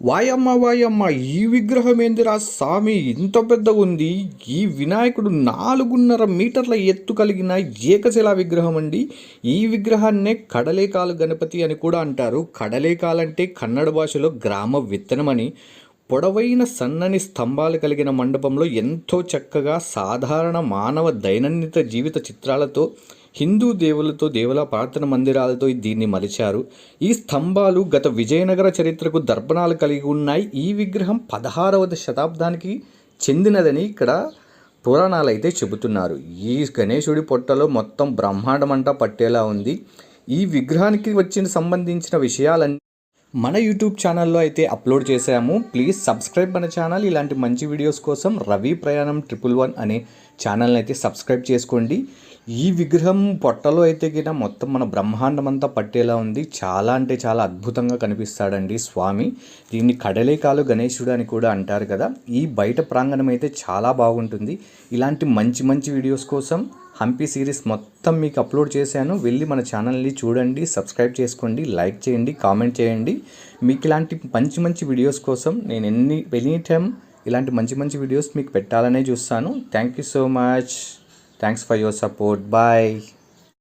వాయమ్మ వాయమ్మ ఈ విగ్రహం ఏందిరా స్వామి ఇంత పెద్దగా ఉంది. ఈ వినాయకుడు 4.5 మీటర్ల ఎత్తు కలిగిన ఏకశిలా విగ్రహం అండి. ఈ విగ్రహాన్నే కడలేకాలు గణపతి అని కూడా అంటారు. కడలేకాలంటే కన్నడ భాషలో గ్రామ విత్తనమని. పొడవైన సన్నని స్తంభాలు కలిగిన మండపంలో ఎంతో చక్కగా సాధారణ మానవ దైనందిన జీవిత చిత్రాలతో హిందూ దేవులతో దేవుల ప్రార్థన మందిరాలతో దీన్ని మలిచారు. ఈ స్తంభాలు గత విజయనగర చరిత్రకు దర్పణాలు కలిగి ఉన్నాయి. ఈ విగ్రహం 16వ శతాబ్దానికి చెందినదని ఇక్కడ పురాణాలు అయితే చెబుతున్నారు. ఈ గణేశుడి పొట్టలో మొత్తం బ్రహ్మాండమంతా పట్టేలా ఉంది. ఈ విగ్రహానికి సంబంధించిన విషయాలన్నీ మన యూట్యూబ్ ఛానల్లో అయితే అప్లోడ్ చేశాము. ప్లీజ్ సబ్స్క్రైబ్ మన ఛానల్. ఇలాంటి మంచి వీడియోస్ కోసం రవి ప్రయాణం 111 అనే ఛానల్ని అయితే సబ్స్క్రైబ్ చేసుకోండి. ఈ విగ్రహం పొట్టలో అయితే గిన మొత్తం మన బ్రహ్మాండం అంతా పట్టేలా ఉంది. చాలా అంటే చాలా అద్భుతంగా కనిపిస్తాడండి స్వామి. దీన్ని కడలేకాలు గణేశుడు అని కూడా అంటారు కదా. ఈ బయట ప్రాంగణం అయితే చాలా బాగుంటుంది. ఇలాంటి మంచి మంచి వీడియోస్ కోసం హంపి సిరీస్ మొత్తం మీకు అప్లోడ్ చేశాను. వెళ్ళి మన ఛానల్ని చూడండి, సబ్స్క్రైబ్ చేసుకోండి, లైక్ చేయండి, కామెంట్ చేయండి. మీకు ఇలాంటి మంచి మంచి వీడియోస్ కోసం నేను ఎనీ టైం ఇలాంటి మంచి మంచి వీడియోస్ మీకు పెట్టాలనే చూస్తాను. Thank you so much. Thanks for your support. Bye.